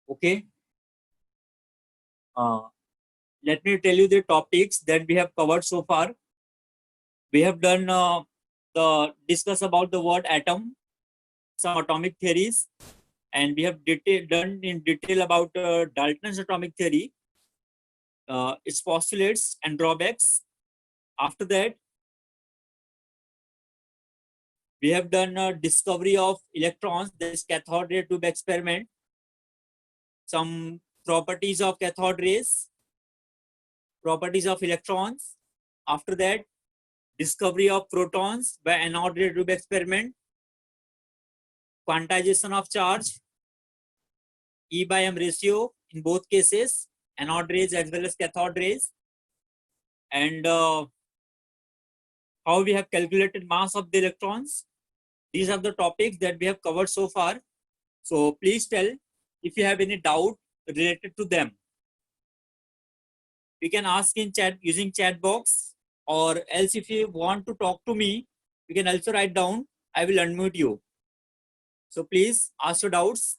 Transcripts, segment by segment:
Okay. Let me tell you the topics that we have covered so far. We have done the discuss about the word atom, some atomic theories, and we have done in detail about Dalton's atomic theory, its postulates and drawbacks. After that, we have done discovery of electrons, that is cathode ray tube experiment, some properties of cathode rays, properties of electrons. After that, discovery of protons by anode ray tube experiment, quantization of charge, E by M ratio in both cases, anode rays as well as cathode rays, and how we have calculated mass of the electrons. These are the topics that we have covered so far. So please tell if you have any doubt related to them. You can ask in chat using chat box, or else if you want to talk to me, you can also write down. I will unmute you. So please ask your doubts.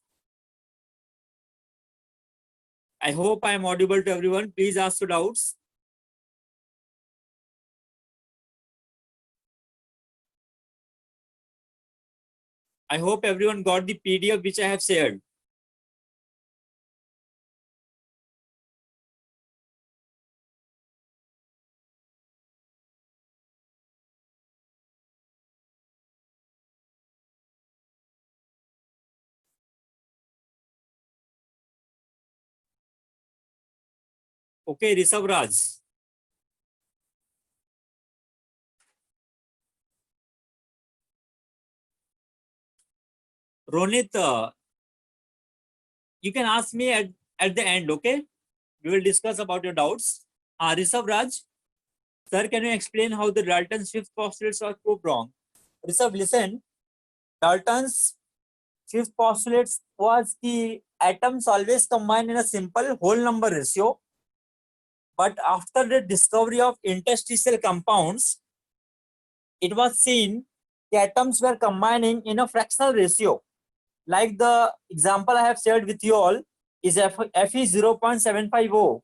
I hope I am audible to everyone. Please ask your doubts. I hope everyone got the PDF which I have shared. Okay, Rishabh Raj. Ronit, you can ask me at the end, okay? We will discuss about your doubts. Rishabh Raj, sir, can you explain how the Dalton's fifth postulates are proved wrong? Rishabh, listen. Dalton's fifth postulates was the atoms always combine in a simple whole number ratio. But after the discovery of interstitial compounds, it was seen the atoms were combining in a fractional ratio. Like the example I have shared with you all is Fe 0.750,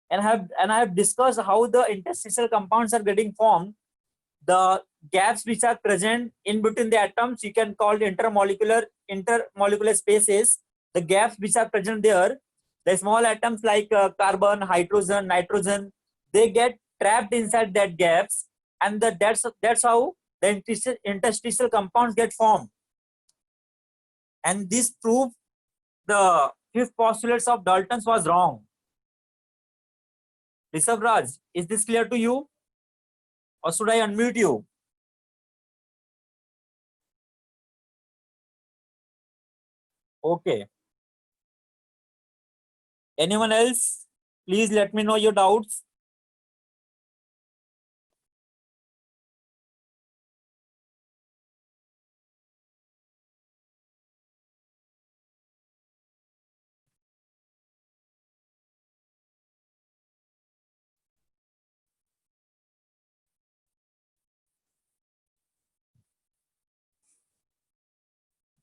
and I have discussed how the interstitial compounds are getting formed. The gaps which are present in between the atoms, you can call intermolecular spaces. The gaps which are present there, the small atoms like carbon, hydrogen, nitrogen, they get trapped inside that gaps, and that's how the interstitial compounds get formed. And this proved the fifth postulates of Dalton's was wrong. Rishabh Raj, is this clear to you, or should I unmute you? Okay. Anyone else? Please let me know your doubts.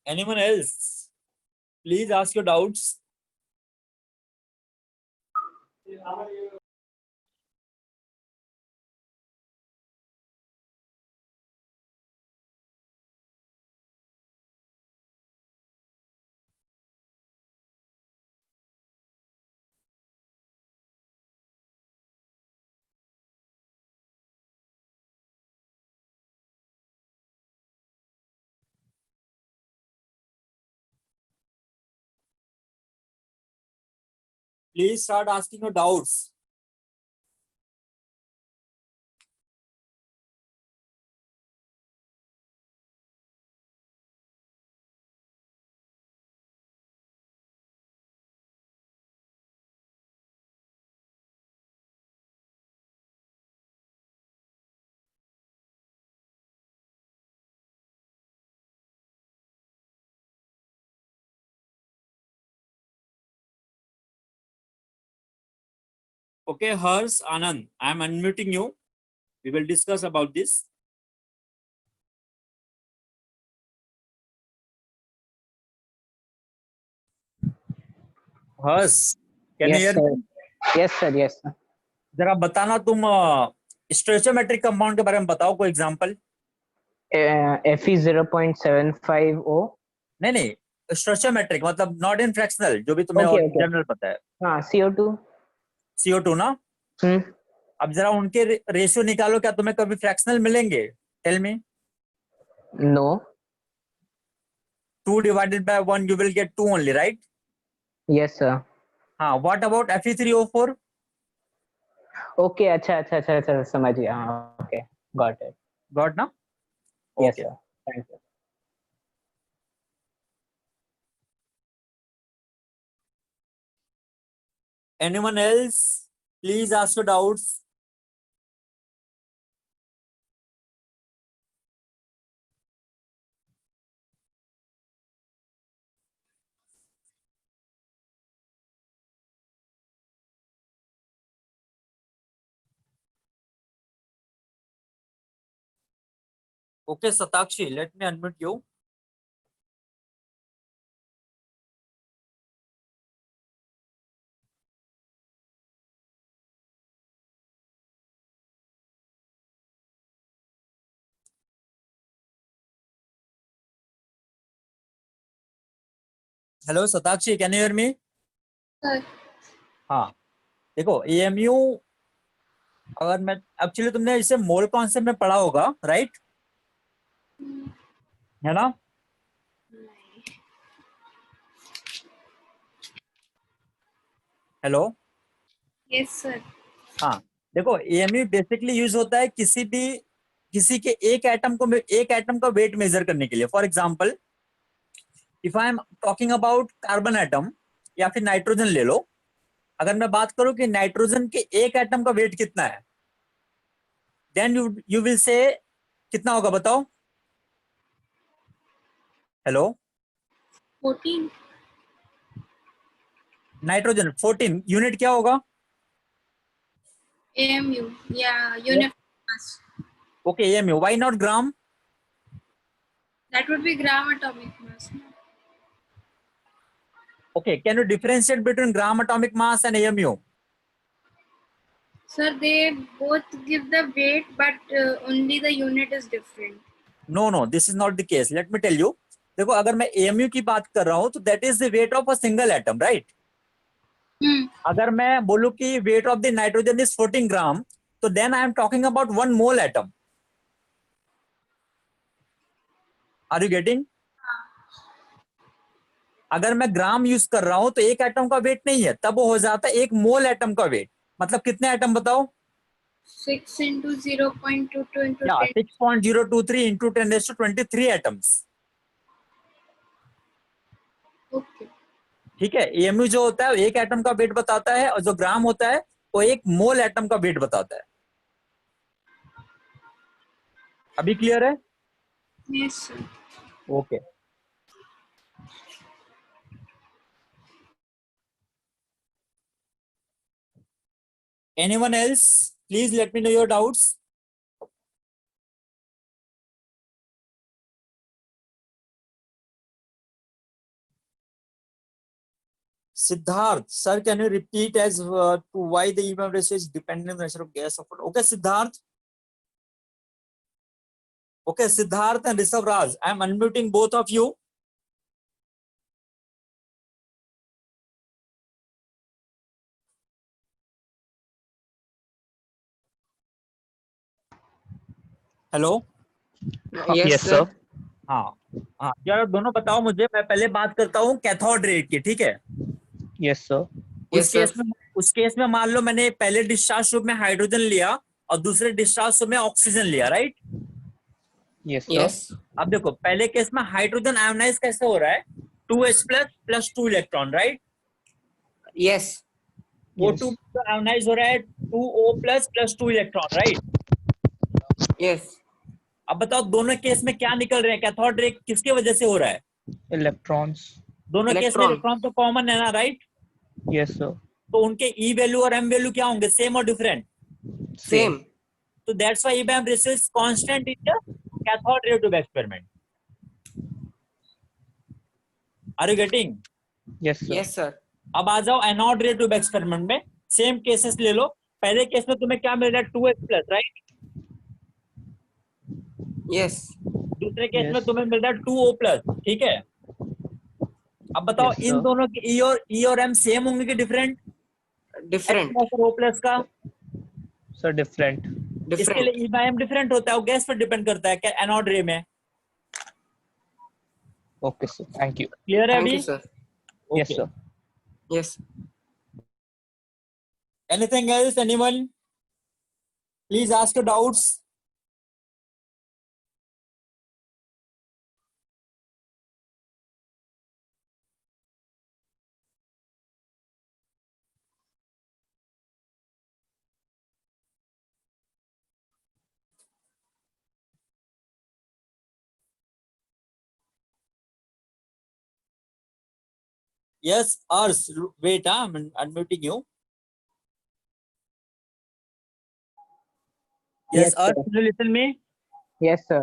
Anyone else? Please ask your doubts. Please start asking your doubts. Okay, Hers, Anand, I am unmuting you. We will discuss about this. Harsh, can you Yes, here sir. Me? Yes, sir. Yes, sir. जरा बताना तुम स्टोइचोमेट्रिक compound के बारे में बताओ कोई example. Fe 0.750. नहीं नहीं, स्टोइचोमेट्रिक मतलब नॉट इन फ्रैक्शनल, जो भी तुम्हें Okay, और okay. जनरल पता है। हाँ, CO2. CO2 ना। Hmm. अब जरा उनके रेशियो निकालो, क्या तुम्हें कभी फ्रैक्शनल मिलेंगे? Tell me. No. 2 divided by 1 you will get 2 only, right? Yes, sir. हाँ, what about Fe3O4? Okay, अच्छा समझ गया। हाँ, okay. Got it. Got ना? Yes, Okay. sir. Thank you. Anyone else? Please ask your doubts. Okay, Satakshi, let me unmute you. Hello, Satakshi, can you hear me? Sir. हाँ, देखो AMU, अगर मैं actually तुमने इसे मोल कॉन्सेप्ट में पढ़ा होगा, राइट? है ना? हेलो। Yes, sir. हाँ, देखो AMU बेसिकली यूज होता है किसी के एक एटम का वेट मेजर करने के लिए। For example, if I am talking about carbon atom या फिर नाइट्रोजन ले लो, अगर मैं बात करूं कि नाइट्रोजन के एक एटम का वेट कितना है, देन यू विल से कितना होगा बताओ। हेलो। 14. नाइट्रोजन 14 यूनिट क्या होगा? AMU. Yeah, unit mass. Okay, AMU, why not gram? That would be gram atomic mass. Okay, can you differentiate between gram atomic mass and AMU? Sir, they both give the weight, but only the unit is different. No, this is not the case, let me tell you. देखो, अगर मैं AMU की बात कर रहा हूं तो that is the weight of a single atom, right? अगर मैं बोलूं कि weight of the nitrogen is 14 gram, तो then I am talking about 1 mole atom. Are you getting? अगर मैं ग्राम यूज कर रहा हूं तो एक एटम का वेट नहीं है, तब वो हो जाता है 1 मोल एटम का वेट। मतलब कितने एटम बताओ? 6 into 0.22 into या 10. 6.023 into 10⁻23 एटम्स। Okay. ठीक है, AMU जो होता है वो एक एटम का वेट बताता है, और जो ग्राम होता है वो 1 मोल एटम का वेट बताता है। अभी क्लियर है? Yes, sir. Okay. Anyone else? Please let me know your doubts. Siddharth, sir, can you repeat as to why the EMF ratio is dependent on the pressure of gas of water? Okay, Siddharth. Okay, Siddharth and Rishabh Raj, I am unmuting both of you. Hello. Yes, sir. हाँ हाँ, यार दोनों बताओ मुझे। मैं पहले बात करता हूँ कैथोड रेट की, ठीक है? Yes, sir. उस केस में मान लो मैंने पहले डिस्चार्ज ट्यूब में हाइड्रोजन लिया और दूसरे डिस्चार्ज ट्यूब में ऑक्सीजन लिया, राइट? Yes, sir. अब देखो, पहले केस में हाइड्रोजन आयोनाइज कैसे हो रहा है? 2H plus 2 electron, right? Yes. O2 ionise हो रहा है 2O plus 2 electron, right? Yes. अब बताओ दोनों केस में क्या निकल रहे हैं? कैथोड रे किसके वजह से हो रहा है? Electrons. दोनों केस में इलेक्ट्रॉन तो कॉमन है ना, राइट? Yes, sir. तो उनके E वैल्यू और M वैल्यू क्या होंगे? सेम और डिफरेंट? Same. तो that's why EBM ratio is constant in the cathode ray tube experiment. Are you getting? Yes, sir. Yes, sir. अब आ जाओ एनोड रे ट्यूब एक्सपेरिमेंट में, सेम केसेस ले लो। पहले केस में तुम्हें क्या मिल रहा है, 2x प्लस, राइट। Yes. दूसरे केस में Yes. तुम्हें मिल रहा है 2O प्लस, ठीक है। अब बताओ Yes, इन sir. दोनों के ई और एम सेम होंगे कि डिफरेंट? X Different. प्लस और O प्लस का, So different. इसके Different. लिए ई बाय एम डिफरेंट होता है, वो गैस पर डिपेंड करता है क्या एनोड रे में। Okay, sir. Thank you. Clear है Thank अभी? you, sir. Yes, Okay. sir. Yes. Anything else, anyone? Please ask your doubts. Yes, Ars, wait, I'm unmuting you. Yes, Yes, Ars, sir. can you listen me? Yes, sir.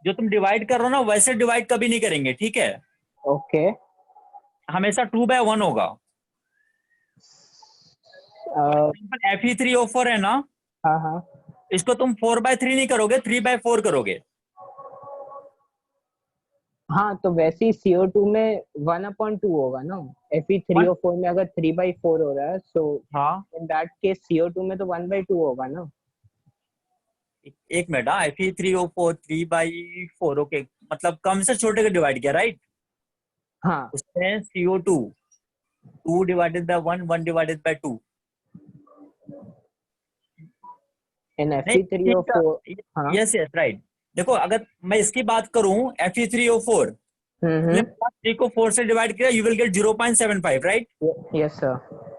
जो तुम divide कर रहे हो ना, वैसे divide कभी नहीं करेंगे, ठीक है। Okay. हमेशा 2/1 होगा। Fe3O4 है ना, हाँ. इसको तुम 4/3 नहीं करोगे, 3/4 करोगे। हाँ, तो वैसे ही CO2 में 1/2 होगा ना। Fe3O4 में अगर 3/4 हो रहा है, so हाँ, in that case CO2 में तो 1/2 होगा ना। एक मिनट। हाँ, Fe3O4 3/4, ओके, मतलब कम से छोटे को डिवाइड किया, राइट। हाँ. उसमें CO2 2/1, 1/2। In नहीं, Fe3O4. हाँ. Yes yes right. देखो, अगर मैं इसकी बात करूं Fe3O4, तुमने 3 को 4 से डिवाइड किया, you will get 0.75, right. Yes, sir.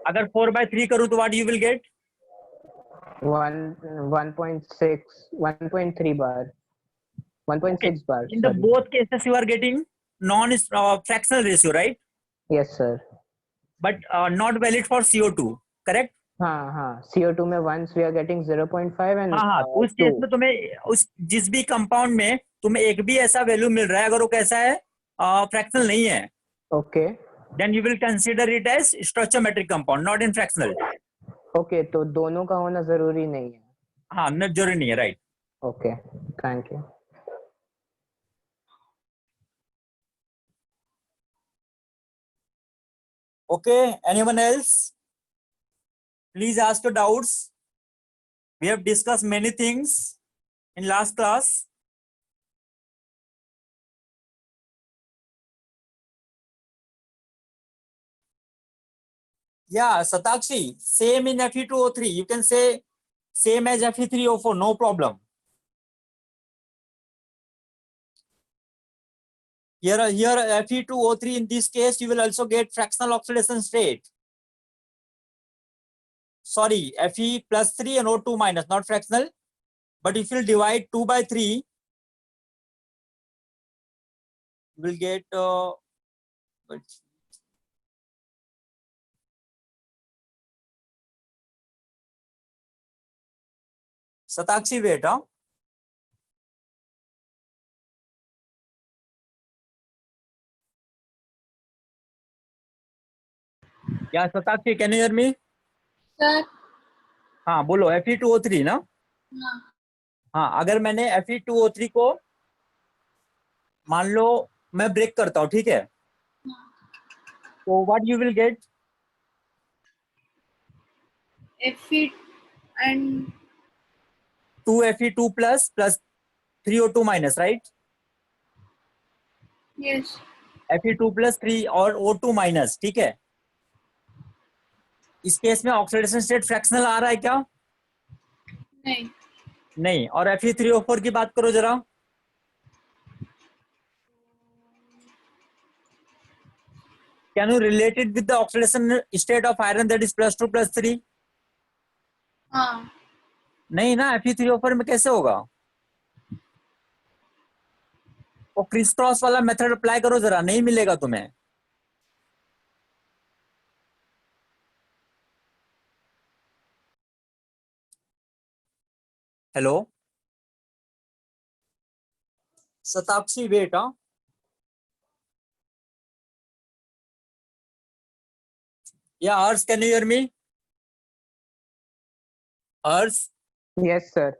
अगर 4/3 करूं तो what you will get? 1.6, 1.3 bar. 1.6 bar. In the Sorry. Both cases you are getting non fractional ratio, right, Yes, sir. But not valid for CO2, correct. हाँ. CO2 में once we are getting 0.5 and हाँ हाँ, तो उस case 2. में तुम्हें उस जिस भी कंपाउंड में तुम्हें एक भी ऐसा वैल्यू मिल रहा है, अगर वो कैसा है, फ्रैक्शनल नहीं है, Okay. then you will consider it as stoichiometric compound, not in fractional. Okay, तो दोनों का होना जरूरी नहीं है. हाँ, न जरूरी नहीं है, right. Okay. Thank you. Okay, anyone else? Please ask your doubts. We have discussed many things in last class. Yeah, Satakshi, same in Fe2O3. You can say same as Fe3O4, no problem. Here Fe2O3, in this case, you will also get fractional oxidation state. Sorry, Fe plus 3 and O2 minus, not fractional. But if you divide 2/3, you will get Satakshi, wait, huh? Yeah, Satakshi, can you hear me? Sir. हाँ बोलो, Fe2O3 ना। हाँ. हाँ, अगर मैंने Fe2O3 को मान लो मैं ब्रेक करता हूँ, ठीक है, तो what you will gate? Fe and 2Fe2 plus 3O2 minus, right. yes. Fe2 plus 3 और O2 माइनस, ठीक है। इस केस में ऑक्सीडेशन स्टेट फ्रैक्शनल आ रहा है क्या? नहीं. नहीं। और Fe3O4 की बात करो जरा, can you relate it with the oxidation state of iron, that is +2 +3? हाँ. नहीं ना, Fe3O4 में कैसे होगा? वो क्रिस क्रॉस वाला मेथड अप्लाई करो जरा, नहीं मिलेगा तुम्हें। Hello Satakshi, wait, huh? या Harsh, can you hear me? Harsh, yes sir.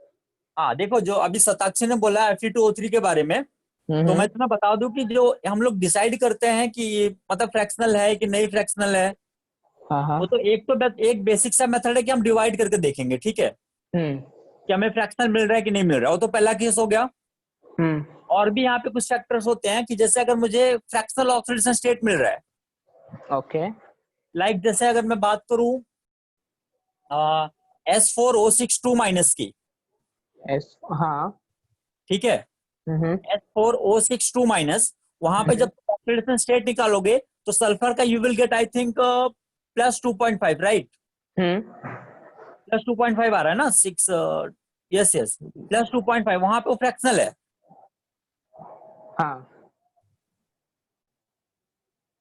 हाँ देखो, जो अभी शताक्षी ने बोला Fe2O3 के बारे में, तो मैं तुम्हें बता दूं कि जो हम लोग डिसाइड करते हैं कि ये मतलब फ्रैक्शनल है कि नहीं फ्रैक्शनल है, हाँ हाँ। वो तो एक बेसिक सा मेथड है कि हम डिवाइड करके देखेंगे, ठीक है, हम्म कि हमें फ्रैक्शनल मिल रहा है कि नहीं मिल रहा है। वो तो पहला केस हो गया। हम्म। और भी यहाँ पे कुछ फैक्टर्स होते हैं कि जैसे अगर मुझे फ्रैक्शनल ऑक्सीडेशन स्टेट मिल रहा है, ओके। लाइक जैसे अगर मैं बात करूं S4O6 2 माइनस की, एस, हाँ। ठीक है, हम्म S4O6 2 माइनस, वहां पे जब ऑक्सीडेशन स्टेट निकालोगे तो सल्फर का you will get I think +2.5, right? Hmm. +2.5 आ रहा है ना, 6, यस यस, +2.5, वहां पे वो फ्रैक्शनल है। हाँ।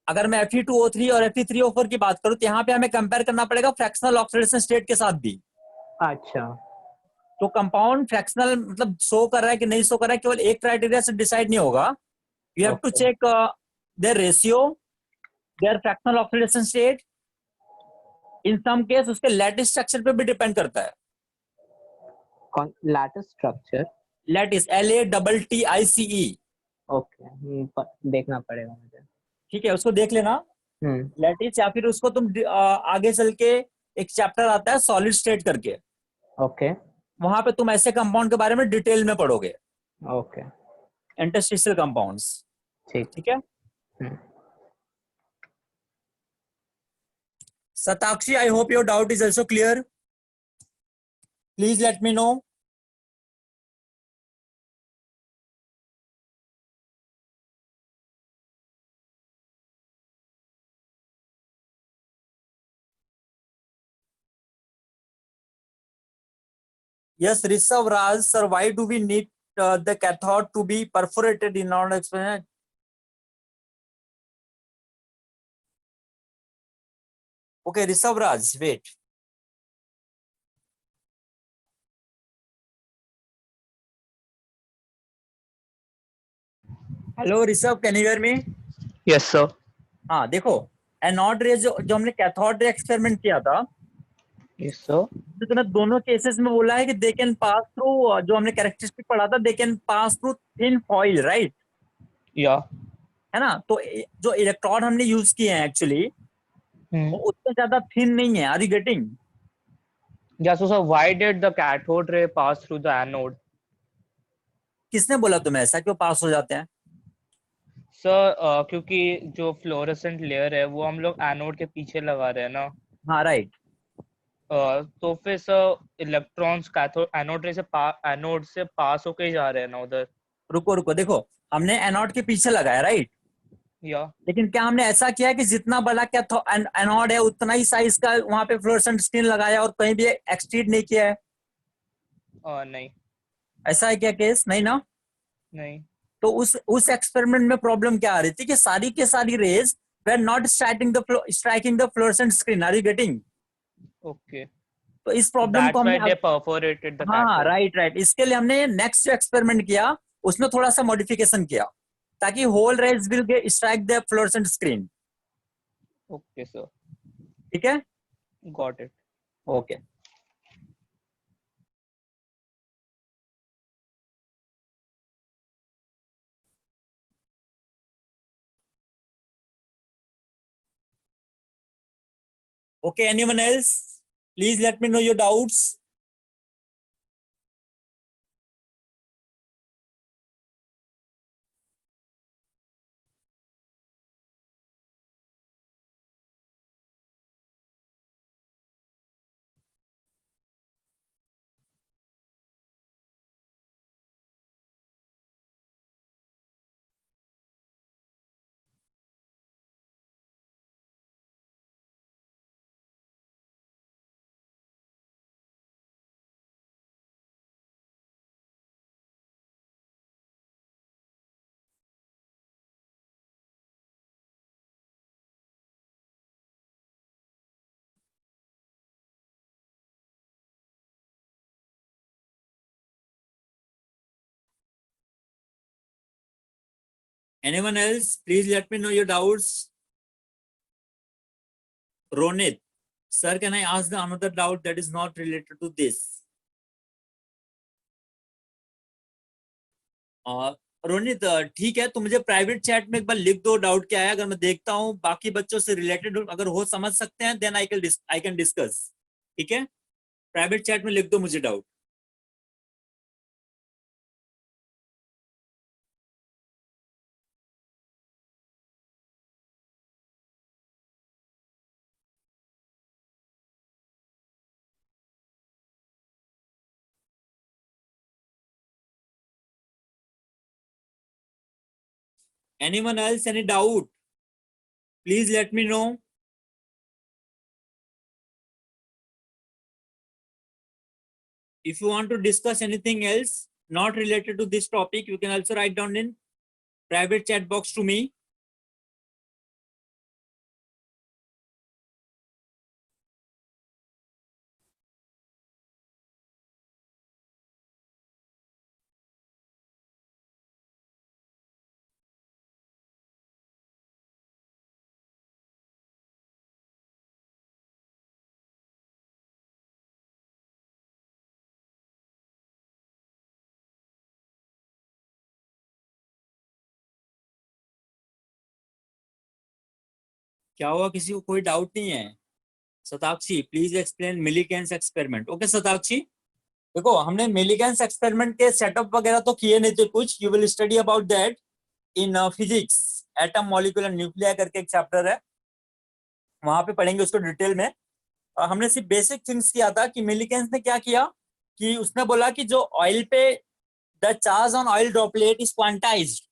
अगर मैं Fe2O3 और Fe3O4 की बात करूं तो यहाँ पे हमें कंपेयर करना पड़ेगा फ्रैक्शनल ऑक्सीडेशन स्टेट के साथ भी। अच्छा। तो कंपाउंड फ्रैक्शनल मतलब शो कर रहा है कि नहीं शो कर रहा है, केवल एक क्राइटेरिया से डिसाइड नहीं होगा। You have to okay. Check their ratio, their fractional oxidation state, in some case उसके लैटिस स्ट्रक्चर पे भी डिपेंड करता है। कौन लैटिस स्ट्रक्चर? लैटिस, LATTICE, देखना पड़ेगा मुझे। ठीक है, उसको देख लेना। हम्म। लैटिस, या फिर उसको तुम आगे चल के एक चैप्टर आता है सॉलिड स्टेट करके, ओके वहां पे तुम ऐसे कंपाउंड के बारे में डिटेल में पढ़ोगे, ओके। इंटरस्टिशियल कंपाउंड्स, ठीक। ठीक है। हम्म। Satakshi, I hope your doubt is also clear. Please let me know. Yes, Rishabh Raj, sir, why do we need the cathode to be perforated in order to explain? Okay, Rishabh Raj, wait. Hello, Rishabh, can you hear me? Yes sir. हाँ देखो, anode रे जो हमने cathode ray experiment किया था, yes sir. तो तुम्हें दोनों केसेस में बोला है कि दे कैन पास थ्रू, जो हमने कैरेक्टरिस्टिक पढ़ा था, they can pass through thin foil, right? या। है ना? तो जो इलेक्ट्रॉन हमने यूज किए हैं एक्चुअली, वो हम्म। उतने ज्यादा थिन नहीं है। Are you getting? या so sir, why did the cathode ray pass through the anode? किसने बोला तुम्हें ऐसा, क्यों पास हो जाते हैं? सर क्योंकि जो फ्लोरेसेंट लेयर है वो हम लोग एनोड के पीछे लगा रहे हैं ना। हाँ राइट। तो फिर सर इलेक्ट्रॉन्स कैथोड एनोड से पास होके ही जा रहे हैं ना उधर। रुको रुको, देखो, हमने एनोड के पीछे लगाया, राइट? या। लेकिन क्या हमने ऐसा किया कि जितना बड़ा क्या एनोड है उतना ही साइज का वहां पे फ्लोरेसेंट स्क्रीन लगाया और कहीं भी एक्सटीड नहीं किया है? नहीं। ऐसा है क्या केस? नहीं ना? नहीं। तो उस एक्सपेरिमेंट में प्रॉब्लम क्या आ रही थी कि सारी के सारी rays were not striking the fluorescent screen. Are you getting? Okay. तो इस प्रॉब्लम को दैट्स व्हाई हमने दे परफोरेटेड द हाँ कैथोड। राइट राइट, इसके लिए हमने नेक्स्ट जो एक्सपेरिमेंट किया उसमें थोड़ा सा मॉडिफिकेशन किया, ताकि whole rays will get strike the fluorescent screen. Okay sir. ठीक है, got it. Okay. Okay, anyone else? Please let me know your doubts. Anyone else? Please let me know your doubts. Ronit, sir, can I ask the another doubt that is not related to this? Ronit ठीक है, तो मुझे private chat में एक बार लिख दो doubt क्या है, अगर मैं देखता हूँ बाकी बच्चों से रिलेटेड अगर हो समझ सकते हैं देन आई कैन डिस्कस. ठीक है, प्राइवेट चैट में लिख दो मुझे doubt. Anyone else, any doubt? Please let me know. If you want to discuss anything else not related to this topic, you can also write down in private chat box to me. क्या हुआ, किसी को कोई doubt नहीं है? Shatakshi, please explain Millikan's experiment. Okay Shatakshi, देखो हमने मिलीकेन्स experiment के सेटअप वगैरह तो किए नहीं थे कुछ. You will study about that in physics. Atom molecule and nuclear करके एक चैप्टर है, वहां पे पढ़ेंगे उसको डिटेल में. हमने सिर्फ बेसिक थिंग्स किया था कि मिलीकेन्स ने क्या किया कि उसने बोला कि जो ऑयल पे the charge on oil droplet is quantized,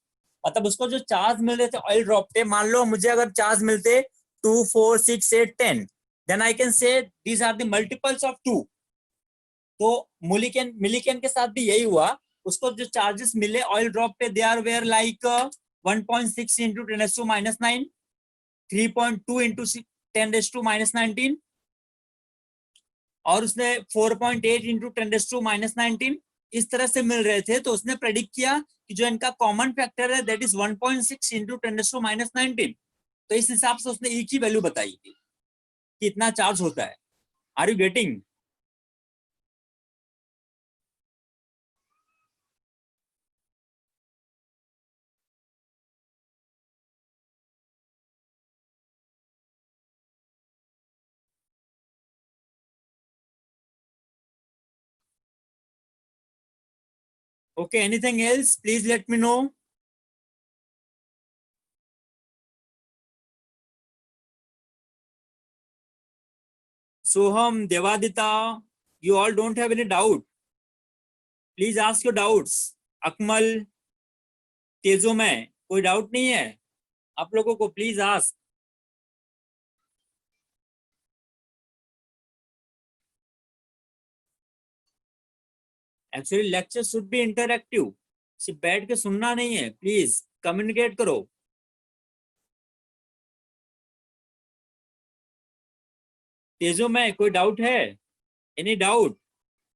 मतलब उसको जो चार्ज मिल रहे थे ऑयल ड्रॉप पे, मान लो मुझे अगर चार्ज मिलते 2 4 6 8 10, then I can say these are the multiples of 2. तो मिलीकेन के साथ भी यही हुआ, उसको जो चार्जेस मिले ऑयल ड्रॉप पे they are were like 1.6 into 10⁻⁹, 3.2 into 10⁻⁻19, और उसने 4.8 इंटू 10⁻⁻19 इस तरह से मिल रहे थे. तो उसने प्रेडिक्ट किया कि जो इनका कॉमन फैक्टर है दैट इज 1.6 इंटू 10⁻⁹. तो इस हिसाब से उसने ई की वैल्यू बताई थी कि इतना चार्ज होता है. Are you getting? Okay, anything else? Please let me know. Soham, Devadita, you all don't have any doubt. Please ask your doubts. Akmal, तेजो में कोई डाउट नहीं है आप लोगों को? Please ask. Actually lecture should be interactive, सिर्फ बैठ के सुनना नहीं है. प्लीज कम्युनिकेट करो. तेजो में कोई डाउट है? Any doubt?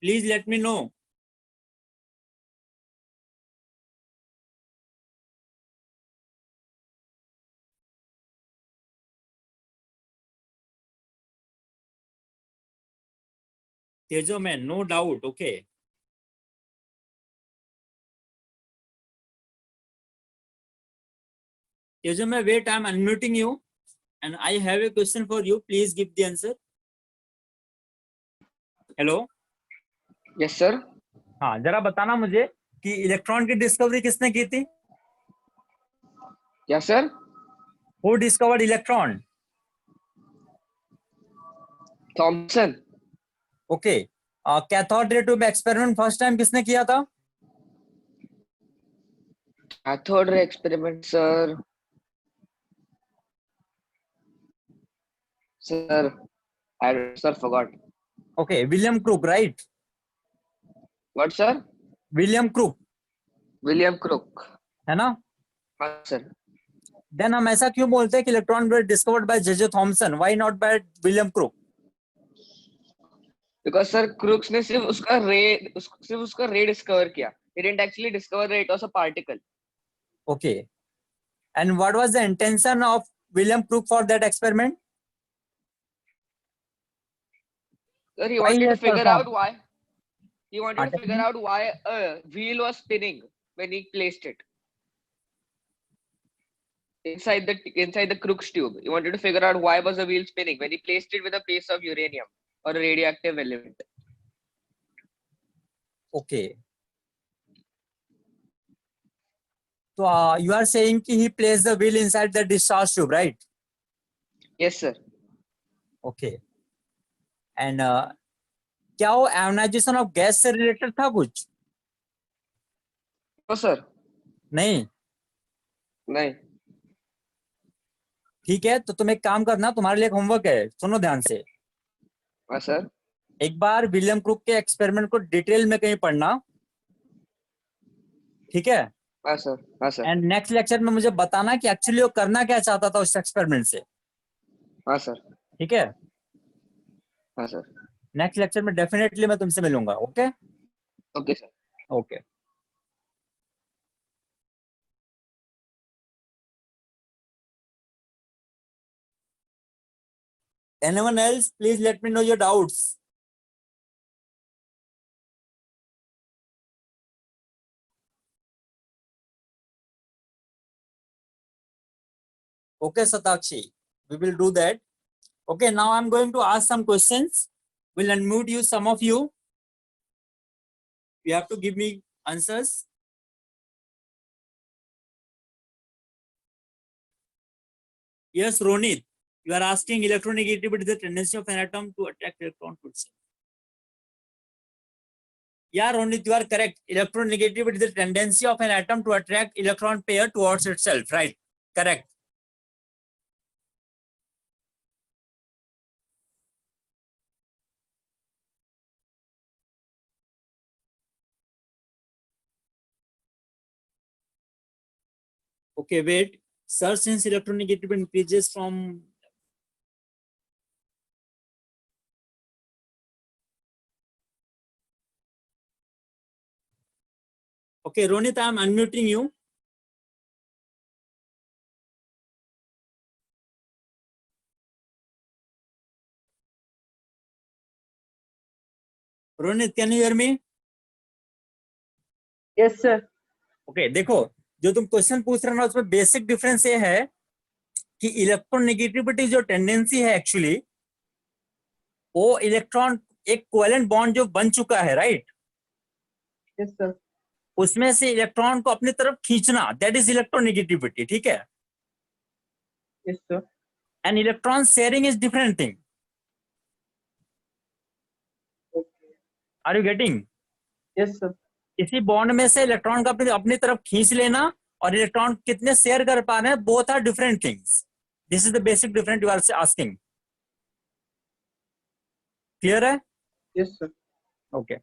Please let me know. Tejo में नो डाउट. ओके, तेजो में wait, I am unmuting you and I have a question for you. Please give the answer. Hello. Yes sir. हाँ, जरा बताना मुझे कि इलेक्ट्रॉन की डिस्कवरी किसने की थी? Yes sir. Who discovered electron? Thomson. Okay. Cathode ray tube experiment first time किसने किया था? Cathode ray experiment sir. Sir, I forgot. Okay, William Crook, right? What sir? William Crook, William Crook. है ना? हाँ sir. Then हम ऐसा क्यों बोलते हैं कि electron were discovered by J.J. Thomson? Why not by William Crook? Because sir, Crookes ने सिर्फ उसका ray discover किया. He didn't actually discover that it was a particle. Okay. And what was the intention of William Crook for that experiment? Sir, he Why wanted he to has figure performed? out why. He wanted to Tell figure me. out why a wheel was spinning when he placed it inside the Crookes tube. He wanted to figure out why was the wheel spinning when he placed it with a piece of uranium or a radioactive element. Okay. So you are saying कि he placed the wheel inside the discharge tube, right? Yes, sir. Okay. And क्या वो ionization of gas से related था कुछ? No, sir. नहीं. नहीं. ठीक है, तो तुम एक काम करना, तुम्हारे लिए एक होमवर्क है, सुनो ध्यान से. हाँ, सर. एक बार विलियम क्रूक के एक्सपेरिमेंट को डिटेल में कहीं पढ़ना, ठीक है? हाँ, सर. हाँ, सर. एंड नेक्स्ट लेक्चर में मुझे बताना कि एक्चुअली वो करना क्या चाहता था उस एक्सपेरिमेंट से, हाँ, सर. ठीक है? हाँ, सर. नेक्स्ट लेक्चर में डेफिनेटली मैं तुमसे मिलूंगा. Okay okay, sir. Okay. Anyone else, please let me know your doubts. Okay, Satakshi, we will do that. Okay, now I'm going to ask some questions. Will unmute you, some of you. You have to give me answers. Yes, Ronit, you are asking electronegativity is the tendency of an atom to attract electron to itself. Yeah, Ronit, you are correct. Electronegativity is the tendency of an atom to attract electron pair towards itself, right? Correct. Okay, wait. Sir, since electronegativity increases from okay, Ronit, I am unmuting you. Ronit, can you hear me? Yes, sir. Okay, देखो जो तुम question पूछ रहे हो ना उसमें basic difference ये है कि इलेक्ट्रोनेगेटिविटी जो टेंडेंसी है एक्चुअली वो इलेक्ट्रॉन एक कोवेलेंट बॉन्ड जो बन चुका है, राइट? Yes, sir. उसमें से इलेक्ट्रॉन को अपनी तरफ खींचना, दैट इज इलेक्ट्रोनेगेटिविटी, ठीक है? Yes, sir. And electron sharing is different thing. Okay. Are you getting? Yes, sir. इसी बॉन्ड में से इलेक्ट्रॉन को अपनी तरफ खींच लेना और इलेक्ट्रॉन कितने शेयर कर पा रहे हैं, both are different things. This is the basic difference you are asking. Clear है? Yes, sir. Okay.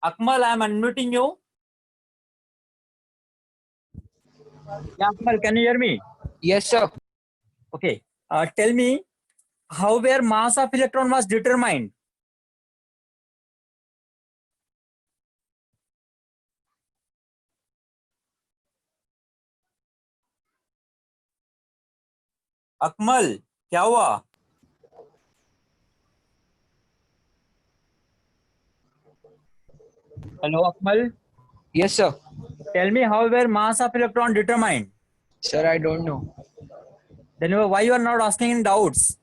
Akmal, I am unmuting you. Yeah, Akmal, can you hear me? Yes, sir. Okay. Tell me how where mass of electron was determined. Akmal, क्या हुआ? Hello, Akmal. Yes, sir. Tell me how where mass of electron determined. Sir, I don't know. Then why you are not asking in doubts?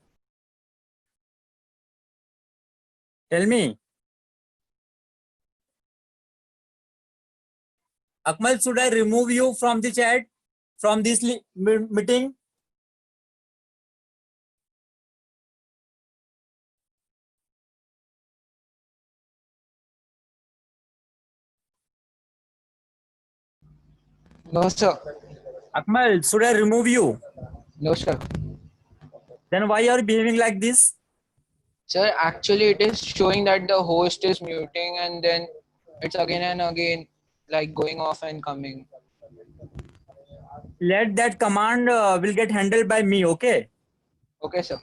Tell me. Akmal, should I remove you from the chat, from this meeting? No, sir. Akmal, should I remove you? No, sir. Then why are you behaving like this? Sir, actually, it is showing that the host is muting and then it's again and again like going off and coming. Let that command will get handled by me, okay? Okay, sir.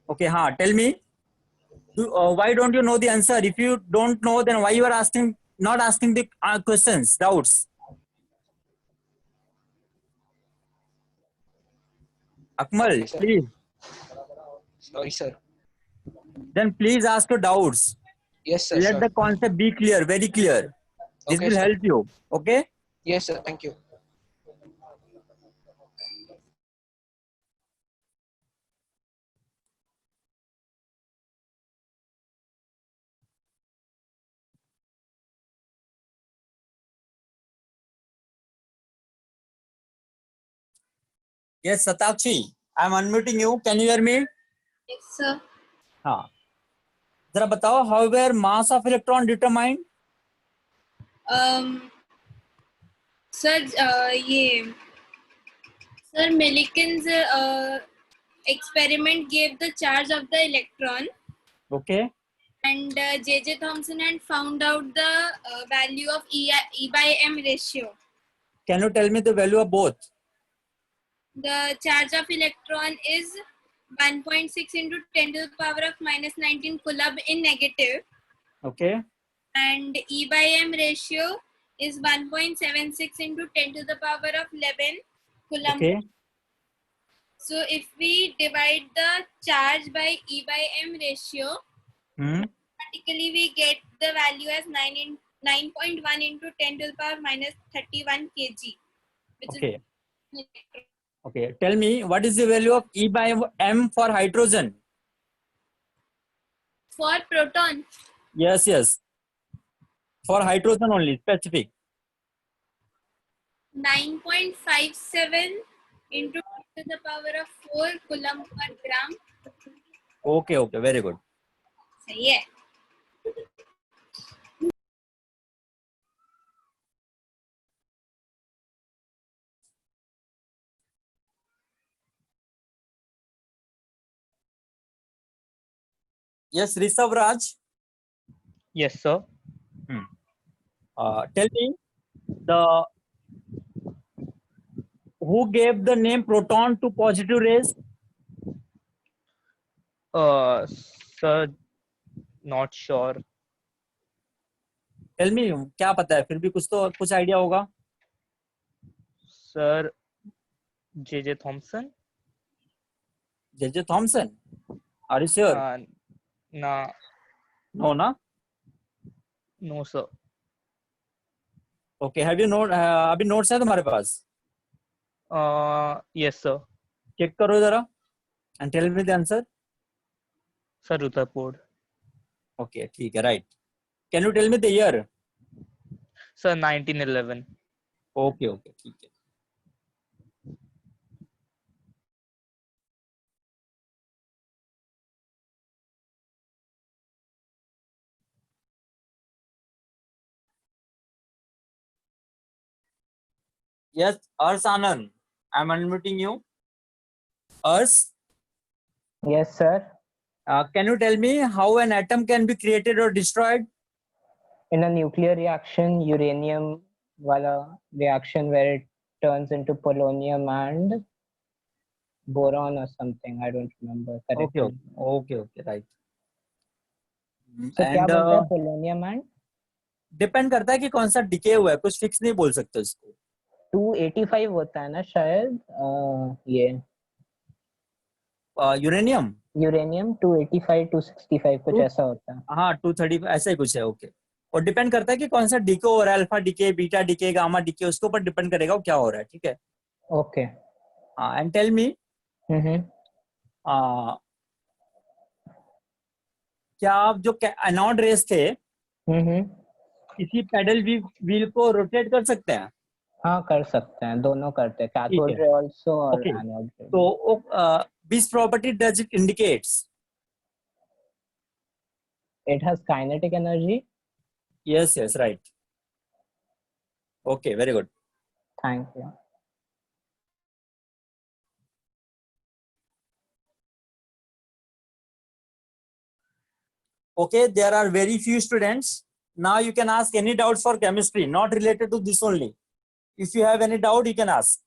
Okay, tell me. Why don't you know the answer? If you don't know, then why you are not asking the questions, doubts? Akmal, Yes, sir. please. Sorry, sir. Then please ask your doubts. Yes, sir. Let Sure. the concept be clear, very clear. This Okay, will sir. help you. Okay. Yes, sir. Thank you. Yes, Satakshi, I am unmuting you. Can you hear me? Yes, sir. हाँ. जरा बताओ, how were mass of electron determined? Sir, ये Sir Millikan's experiment gave the charge of the electron, Okay. and J.J. Thomson had found out the value of E by M ratio. Can you tell me the value of both? The charge of electron is 1.6 into 10 to the power of minus 19 coulomb in negative, Okay. and E by M ratio is 1.76 into 10 to the power of 11 coulomb. Okay. So if we divide the charge by E by M ratio, Hmm. practically we get the value as 9.1 into 10 to the power minus 31 kg, which Okay. is Okay. Tell me, what is the value of E by M for hydrogen? for proton. Yes, yes. For hydrogen only, specific. 9.57 into 10 to the power of 4 coulomb per gram. Okay, okay. Very good. सही है. Yes, Rishabh Raj. Yes, sir. Tell me, the who gave the name proton to positive rays? Sir, not sure. Tell me, क्या पता है? फिर भी कुछ idea होगा. Sir, J.J. Thomson? J.J. Thomson. Are you sure? Nah, No, na? no, sir. Okay. Have you note? अभी notes है तुम्हारे पास? Yes, sir. Check करो जरा. And tell me the answer. Sir, Rutherford. Okay, ठीक है, right. Can you tell me the year? Sir, 1911. Okay, okay, ठीक है. Yes, Ars Anand. I'm unmuting you. Ars, Yes, sir. can you tell me how an atom can be created or destroyed? In a nuclear reaction, uranium wala reaction where it turns into polonium and boron or something. I don't remember correctly. Okay, okay, okay, right. So क्या And बनता है polonium and depend करता है कि कौन सा decay हुआ है, कुछ फिक्स नहीं बोल सकते उसको. 285 होता है ना शायद. ये यूरेनियम. यूरेनियम 285 265 कुछ ऐसा होता है. हाँ, 230 ऐसा ही कुछ है. ओके. और डिपेंड करता है कि कौन सा डीके हो रहा है, alpha decay, beta decay, gamma decay, उसके ऊपर डिपेंड करेगा वो क्या हो रहा है. ठीक है. ओके. हाँ, एंड टेल मी, क्या आप जो एनोड रेस थे किसी पेडल व्हील को रोटेट कर सकते हैं? हाँ कर सकते हैं, दोनों करते हैं, कैथोड रे आल्सो और Okay. एनोड रे. तो which property does it indicates? It has kinetic energy. Yes, yes, right. Okay, very good. Thank you. Okay, there are very few students. Now you can ask any doubts for chemistry, not related to this only. If you have any doubt, you can ask.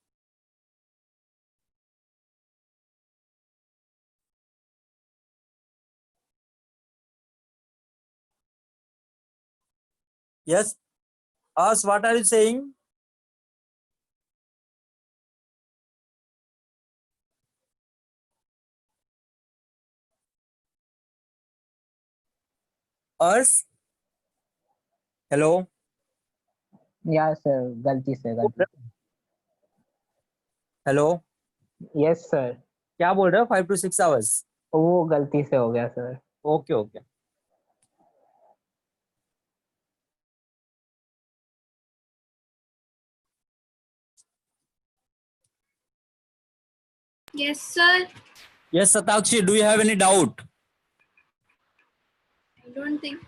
Yes. Ask, what are you saying? अर्स, hello, Yeah, sir. गलती से hello, Yes, sir. क्या बोल रहे हो? 5 to 6 hours. वो गलती से हो गया sir. Okay okay. Yes, sir. Yes, Satakshi, do you have any doubt? I don't think.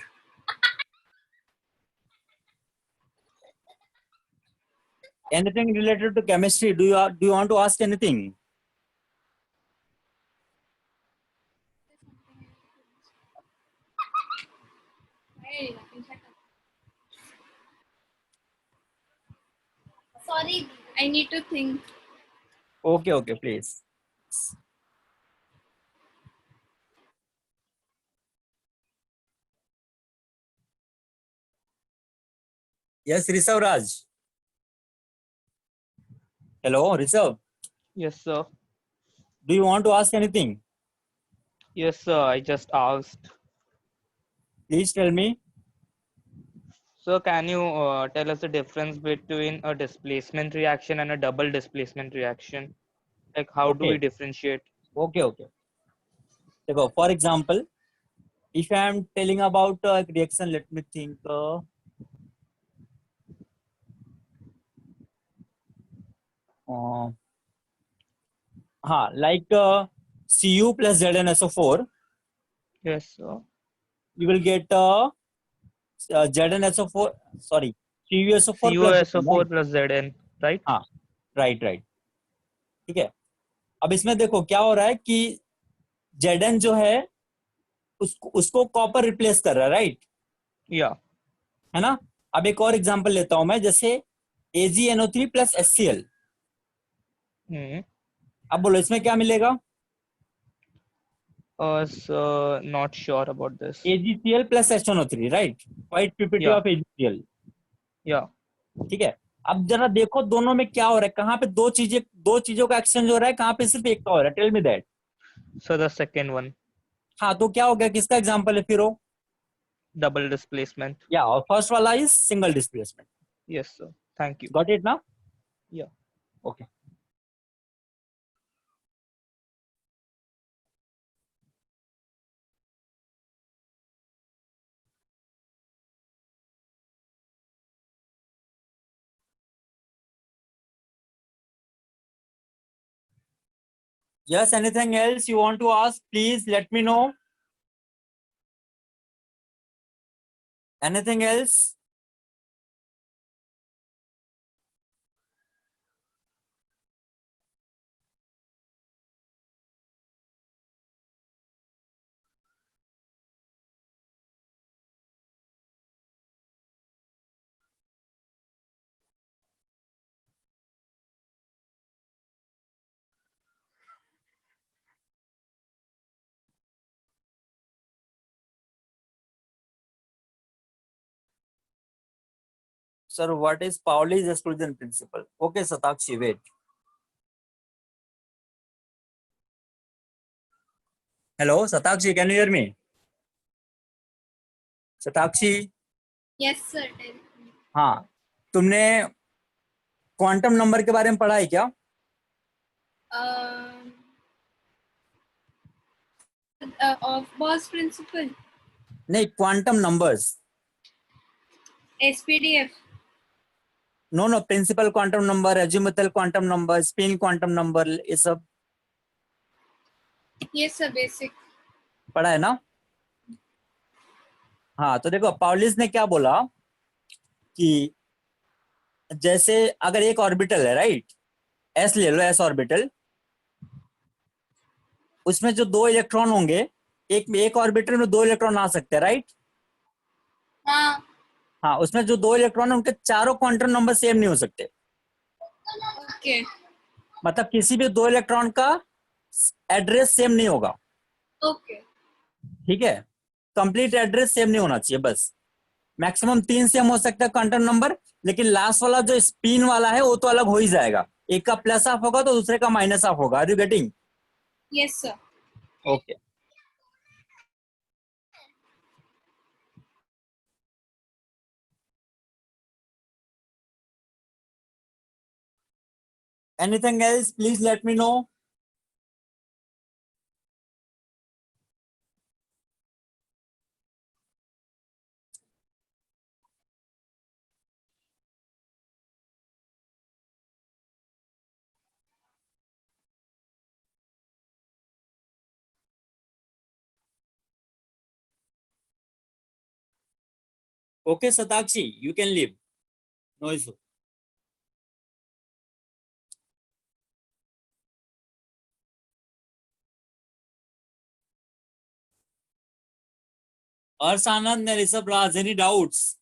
Anything related to chemistry? Do you want to ask anything? Hey, sorry, I need to think. Okay, please. Yes, Rishabh Raj. Hello, Rishabh. Yes, sir. Do you want to ask anything? Yes, sir. I just asked. Please tell me. So can you tell us the difference between a displacement reaction and a double displacement reaction? Like how do we Okay. differentiate? Okay. So, for example, if I am telling about a reaction, let me think. Like Cu plus ZnSO4, Yes, sir. you will get ZnSO4. Sorry, CuSO4 plus Zn, CuSO4 right? plus Zn, right? हाँ, right. ठीक है. अब इसमें देखो क्या हो रहा है कि Zn जो है उसको कॉपर रिप्लेस कर रहा है, राइट? Yeah. है ना? अब एक और एग्जांपल लेता हूं मैं, जैसे AgNO3 plus HCl. अब बोलो इसमें क्या मिलेगा? So not sure about this. AgCl plus H1O3, right? White PPT Yeah. of AgCl. Yeah. ठीक है. अब जरा देखो दोनों में क्या हो रहा है, कहाँ पे दो चीजों का एक्सचेंज हो रहा है, कहाँ पे सिर्फ एक का हो रहा है. Tell me that. So the second one, हाँ, तो क्या हो गया, किसका एग्जांपल है फिर वो? double displacement. या, और फर्स्ट वाला is single displacement. Yes, sir. Thank you. Got it ना? Yeah. Okay. Yes, anything else you want to ask? Please let me know. Anything else? Sir, what is Pauli's exclusion principle? Okay, Satakshi, wait. Hello, Satakshi, can you hear me? Satakshi, Yes, sir. Tell me. हाँ, तुमने quantum number के बारे में पढ़ा है क्या? Of Boss principle. नहीं, quantum numbers. SPDF. No, principal quantum number, azimuthal quantum number, spin quantum number, ये सब Yes, sir. Basic. पढ़ा है ना? हाँ, तो देखो पाउलिस ने क्या बोला कि जैसे अगर एक ऑर्बिटल है, राइट, एस ले लो, एस ऑर्बिटल, उसमें जो दो इलेक्ट्रॉन होंगे, एक ऑर्बिटल में दो इलेक्ट्रॉन आ सकते हैं, राइट? हाँ, उसमें जो दो इलेक्ट्रॉन है उनके चारों क्वांटम नंबर सेम नहीं हो सकते. Okay. मतलब किसी भी दो इलेक्ट्रॉन का एड्रेस सेम नहीं होगा. Okay. ठीक है, कंप्लीट एड्रेस सेम नहीं होना चाहिए. बस मैक्सिमम 3 सेम हो सकता है क्वांटम नंबर, लेकिन लास्ट वाला जो स्पिन वाला है वो तो अलग हो ही जाएगा. एक का प्लस ऑफ होगा तो दूसरे का माइनस ऑफ होगा. Are you getting? Yes, sir. Okay. Anything else? Please let me know. Okay, Satakshi, you can leave. No issue. Ars Anand and Rishabh Raj, any doubts?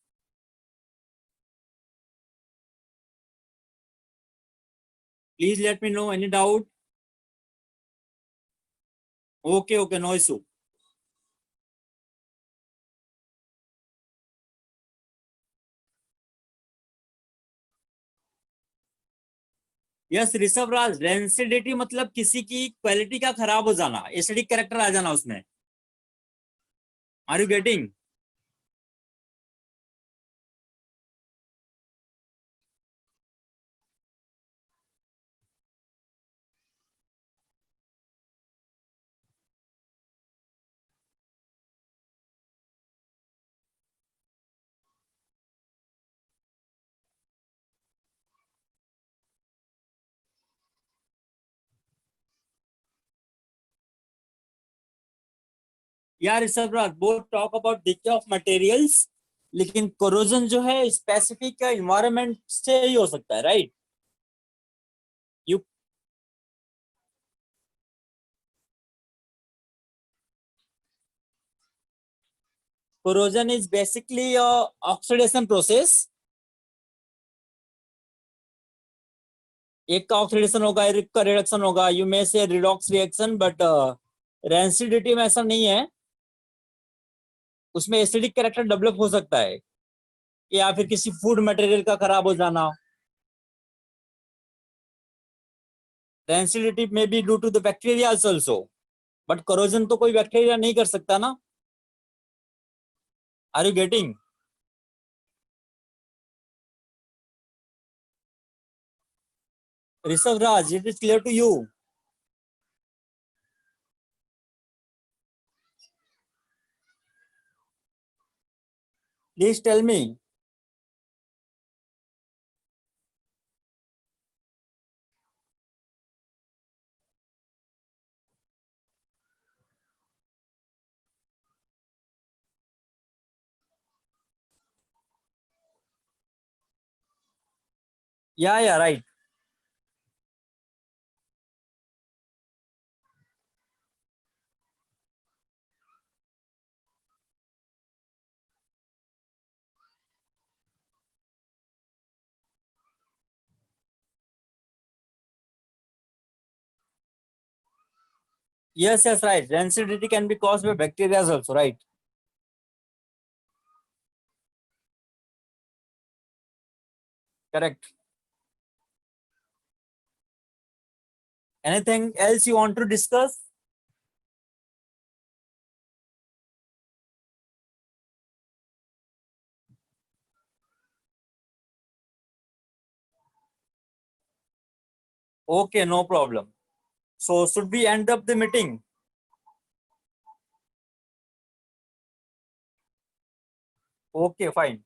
Please let me know any doubt. Okay, okay, no issue. Yes Rishabh Raj, rancidity मतलब किसी की quality का खराब हो जाना, acidic character आ जाना उसमें. Are you getting? यार Rishabh Raj, both talk about decay of materials, लेकिन कोरोजन जो है स्पेसिफिक एनवायरनमेंट से ही हो सकता है, right? You corrosion is basically a oxidation process. एक का ऑक्सीडेशन होगा, एक का रिडक्शन होगा. यू मे से रिडॉक्स रिएक्शन, बट रेंसिडिटी में ऐसा नहीं है. उसमें एसिडिक कैरेक्टर डेवलप हो सकता है, या फिर किसी फूड मटेरियल का खराब हो जाना. रेंसिडिटी में be due to the bacteria also, but corrosion तो कोई बैक्टीरिया नहीं कर सकता ना. Are you getting? Rishabh Raj, it is clear to you? Please tell me. Yeah, right. Yes, right. Rancidity can be caused by bacteria also, right? Correct. Anything else you want to discuss? Okay, no problem. So should we end up the meeting? Okay, fine.